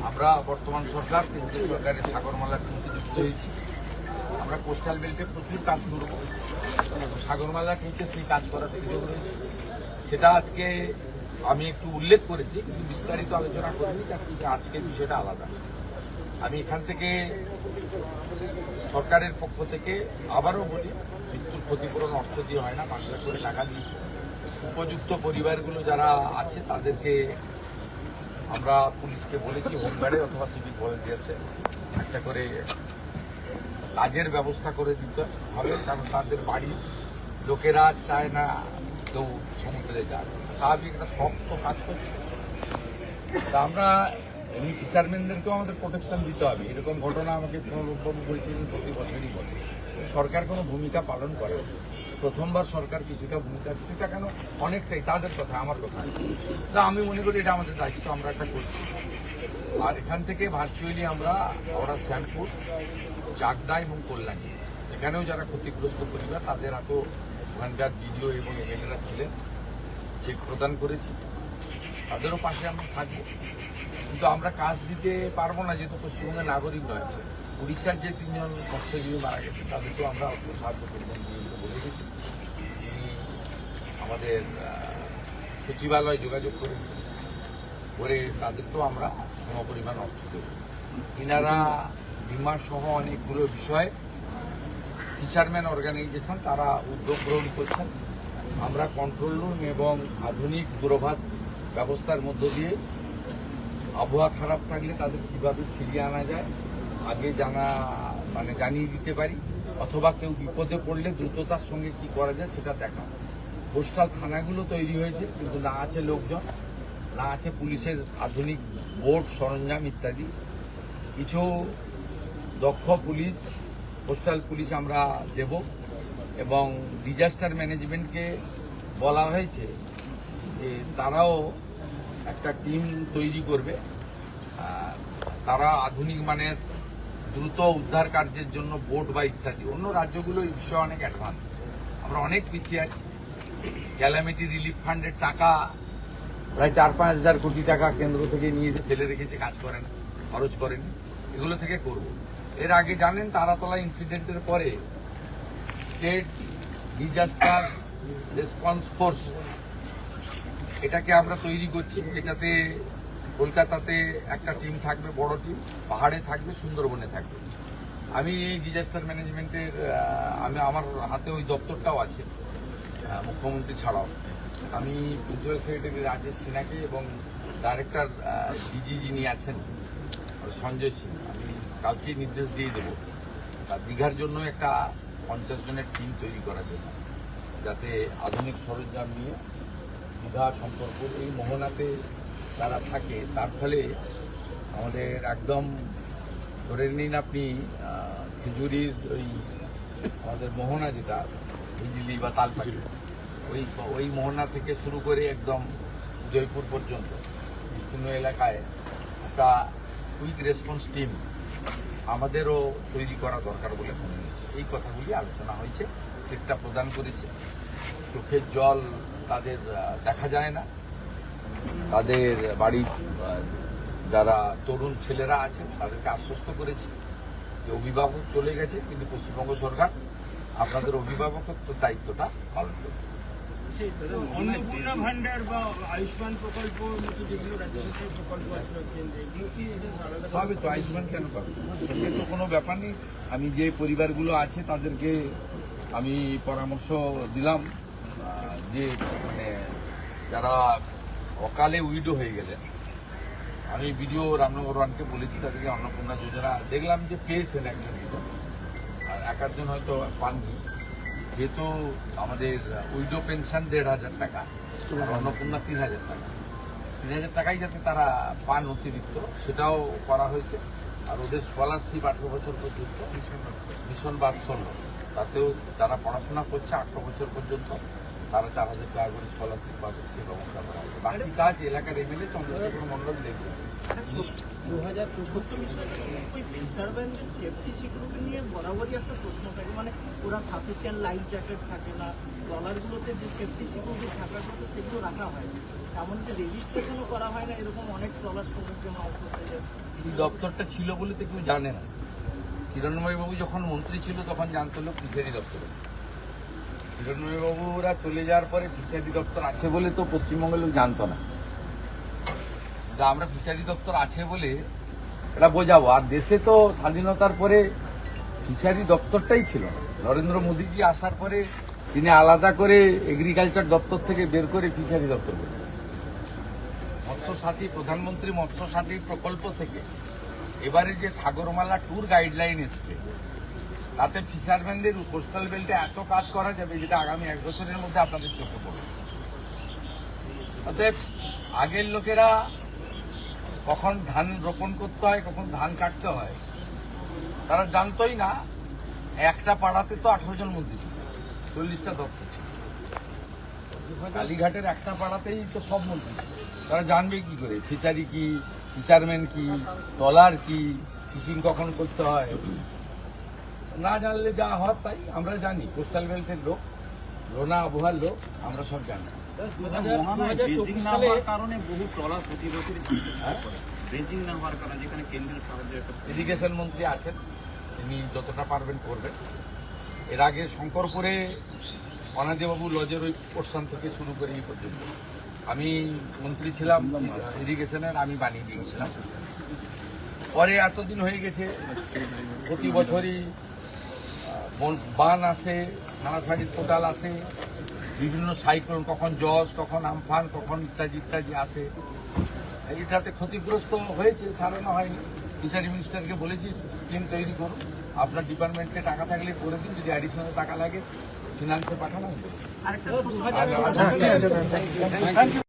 আমরা বর্তমান সরকার কেন্দ্রীয় সরকারের সাগরমালার সঙ্গে যুক্ত হয়েছি। আমরা কোস্টাল বেল্টে প্রচুর কাজ করব, সাগরমালা কিন্তু সেই কাজ করার সুযোগ রয়েছে। সেটা আজকে আমি একটু উল্লেখ করেছি, কিন্তু বিস্তারিত আলোচনা করিনি, কিন্তু আজকের বিষয়টা আলাদা। আমি এখান থেকে সরকারের পক্ষ থেকে আবারও বলি, মৃত্যুর ক্ষতিপূরণ অর্থ দিয়ে হয় না, 5 লাখ করে টাকা দিয়েছে। উপযুক্ত পরিবারগুলো যারা আছে তাদেরকে আমরা পুলিশকে বলেছি হোমগার্ডে অথবা সিভিক ভলেন্টিয়ার্সে একটা করে কাজের ব্যবস্থা করে দিতে হবে, কারণ তাদের বাড়ির লোকেরা চায় না কেউ সমুদ্রে যায়। স্বাভাবিক একটা শক্ত কাজ করছে। তা আমরা এমনি ফিশারম্যানদেরকেও আমাদের প্রোটেকশন দিতে হবে। এরকম ঘটনা আমাকে প্রণববাবু বলছিলেন প্রতি বছরই বলে। সরকার কোনো ভূমিকা পালন করে। প্রথমবার সরকার কিছুটা কেন অনেকটাই, তাদের কথা আমার কথা না। আমি মনে করি এটা আমাদের দায়িত্ব, আমরা এটা করছি। আর এখান থেকে ভার্চুয়ালি আমরা শ্যামপুর, চাকদা এবং কল্যাণী, সেখানেও যারা ক্ষতিগ্রস্ত পরিবার তাদের হাতেও ওখানকার বিডিও এবং এমএলএরা ছিলেন, চেক প্রদান করেছি। তাদেরও পাশে আমরা থাকবো, কিন্তু আমরা কাজ দিতে পারবো না যেহেতু পশ্চিমবঙ্গের নাগরিক নয়। উড়িষ্যার যে 3 জন মৎস্যজীবী মারা গেছে তাদেরকেও আমরা সাহায্য করবেন বলে দিচ্ছি। তিনি আমাদের সচিবালয় যোগাযোগ করে তাদেরকেও আমরা সমপরিমাণ অর্থ দেব। এনারা বিমা সহ অনেকগুলো বিষয়ে ফিশারম্যান অর্গানাইজেশন তারা উদ্যোগ গ্রহণ করছেন। আমরা কন্ট্রোল রুম এবং আধুনিক দূরভাষ ব্যবস্থার মধ্য দিয়ে আবহাওয়া খারাপ থাকলে তাদের কীভাবে ফিরিয়ে আনা যায় আগে জানিয়ে দিতে পারি, অথবা কেউ বিপদে পড়লে দ্রুততার সঙ্গে কি করা যায় সেটা দেখা। কোস্টাল থানাগুলো তৈরি হয়েছে, কিন্তু না আছে লোকজন, না আছে পুলিশের আধুনিক বোট সরঞ্জাম ইত্যাদি। কিছু দক্ষ পুলিশ, কোস্টাল পুলিশ আমরা দেব, এবং ডিজাস্টার ম্যানেজমেন্টকে বলা হয়েছে যে তারাও একটা টিম তৈরি করবে। তারা আধুনিক মানের দ্রুত উদ্ধার কার্যের জন্য বোট বা ইত্যাদি। অন্য রাজ্যগুলো এই বিষয়ে অনেক অ্যাডভান্স, আমরা অনেক পিছিয়ে আছি। ক্যালামিটি রিলিফ ফান্ডের টাকা প্রায় 4-5 হাজার কোটি টাকা কেন্দ্র থেকে নিয়ে এসে ফেলে রেখেছে, কাজ করেন, খরচ করেনি। এগুলো থেকে করব। এর আগে জানেন তারাতলা ইনসিডেন্টের পরে স্টেট ডিজাস্টার রেসপন্স ফোর্স এটাকে আমরা তৈরি করছি, যেটাতে কলকাতাতে একটা টিম থাকবে, বড় টিম, পাহাড়ে থাকবে, সুন্দরবনে থাকবে। আমি এই ডিজাস্টার ম্যানেজমেন্টের আমার হাতে ওই দপ্তরটাও আছে, মুখ্যমন্ত্রী ছাড়াও। আমি প্রিন্সিপাল সেক্রেটারি রাজেশ সিনহাকে এবং ডাইরেক্টর ডিজি যিনি আছেন সঞ্জয় সিং, আমি কালকেই নির্দেশ দিয়ে দেবো দীঘার জন্য একটা 50 জনের টিম তৈরি করার জন্য, যাতে আধুনিক সরঞ্জাম নিয়ে দীঘা সম্পর্ক এই মোহনাতে তারা থাকে। তার ফলে আমাদের একদম ধরে নিন আপনি খেজুরির আমাদের মোহনা যেটা হিজলি বা তালপাটি, ওই মোহনা থেকে শুরু করে একদম জয়পুর পর্যন্ত বিস্তীর্ণ এলাকায় একটা কুইক রেসপন্স টিম আমাদেরও তৈরি করা দরকার বলে মনে হয়েছে। এই কথাগুলি আলোচনা হয়েছে, চেকটা প্রদান করেছে। চোখের জল তাদের দেখা যায় না, তাদের বাড়ির যারা তরুণ ছেলেরা আছে তাদেরকে আশ্বস্ত করেছি যে অভিভাবক চলে গেছে, কিন্তু পশ্চিমবঙ্গ সরকার আপনাদের অভিভাবকত্ব দায়িত্বটা পালন করবে। অন্নপূর্ণা ভান্ডার বা আয়ুষ্মান প্রকল্প যেগুলো রাজ্য সরকারের প্রকল্প আছে এগুলো কি পাবে তো? আয়ুষ্মান কেন পাবে? সেটা তো কোনো ব্যাপার নেই। আমি যে পরিবারগুলো আছে তাদেরকে আমি পরামর্শ দিলাম যে যারা অকালে উইডো হয়ে গেলেন, আমি বিডিও রামনগর 1কে বলেছি তাদেরকে অন্নপূর্ণা যোজনা দেখলাম যে পেয়েছেন একজন দুজন, আর 1-1 হয়তো পাননি। যেহেতু আমাদের উইডো পেনশন 1,500 টাকা আর অন্নপূর্ণা 3,000 টাকা, 3,000 টাকাই যাতে তারা পান অতিরিক্ত, সেটাও করা হয়েছে। আর ওদের স্কলারশিপ 18 বছর পর্যন্ত মিশন বাৎসল্য, তাতেও যারা পড়াশোনা করছে 18 বছর পর্যন্ত তারা 4,000 টাকা করে স্কলারশিপ পাবে, সে ব্যবস্থা করা হবে। বাকি কাজ এলাকার এমএলএ চন্দ্রশেখর মন্ডল দেখবে। 2064 সেফটি সিকিউরিটি নিয়ে বরাবরই একটা প্রশ্ন থাকে, মানে ওরা সাফিসিয়েন্ট লাইফ জ্যাকেট থাকে না, ট্রলারগুলোতে যে সেফটি সিকিউরিটি থাকার কথা সেগুলো রাখা হয়। এমনকি রেজিস্ট্রেশনও করা হয় না, এরকম অনেক ট্রলার সমুদ্রে মাছ ধরতে যায়। এই দপ্তরটা ছিল বলে তো কেউ জানে না। হিরণ্ময়বাবু যখন মন্ত্রী ছিল তখন জানতো লোক ফিশারি দপ্তর আছে। হিরণ্ময়বাবুরা চলে যাওয়ার পরে ফিশারি দপ্তর আছে বলে তো পশ্চিমবঙ্গের লোক জানতো না। তা আমরা ফিশারি দপ্তর আছে বলে এটা বোঝাবো। আর দেশে তো স্বাধীনতার পরে ফিশারি দপ্তরটাই ছিল না। নরেন্দ্র মোদীজি আসার পরে তিনি আলাদা করে এগ্রিকালচার দপ্তর থেকে বের করে ফিশারি দপ্তর করেছেন। মৎস্য সাথী, প্রধানমন্ত্রী মৎস্য সাথী প্রকল্প থেকে এবারে যে সাগরমালা ট্যুর গাইডলাইন এসছে, তাতে ফিশারম্যানদের কোস্টাল বেল্টে এত কাজ করা যাবে যেটা আগামী 1 বছরের মধ্যে আপনাদের চোখে পড়বে। অতএব আগের লোকেরা কখন ধান রোপণ করতে হয়, কখন ধান কাটতে হয়, তারা জানতোই না। একটা পাড়াতে তো 18 জন মন্ত্রী ছিল, 40টা দপ্তর ছিল। কালীঘাটের একটা পাড়াতেই তো সব মন্ত্রী ছিল। তারা জানবে কি করে ফিশারি কি, ফিশারম্যান কি, ট্রলার কি, ফিশিং কখন করতে হয়? না জানলে যা হয় তাই। আমরা জানি, কোস্টাল বেল্টের লোক, লোনা আবহাওয়ার লোক, আমরা সব জানি। 2024 সালে কারণে বহু ট্রলার প্রতি বছরই ব্রিজিং না হওয়ার কারণে যেখানে কেন্দ্রের সাহায্যের একটা ইরিগেশন মন্ত্রী আছেন, তিনি যতটা পারবেন করবেন। এর আগে শঙ্করপুরে অনাদিবাবু লজের ওই পোর্শন থেকে শুরু করে এই পর্যন্ত আমি মন্ত্রী ছিলাম ইরিগেশনের, আমি বানিয়ে দিয়েছিলাম। পরে এতদিন হয়ে গেছে, প্রতি বছরই বান আসে, ছাড়াছাড়ির পোটাল আসে, বিভিন্ন সাইক্লোন, কখন জজ, কখন আমফান, কখন ইত্যাদি ইত্যাদি আসে। এটাতে ক্ষতিগ্রস্ত হয়েছে, সারানো হয়নি। ফিশারি মিনিস্টারকে বলেছি স্কিম তৈরি করুন, আপনার ডিপার্টমেন্টে টাকা থাকলে করে দিন, যদি অ্যাডিশনাল টাকা লাগে ফিনান্সে পাঠানো। আরেকটা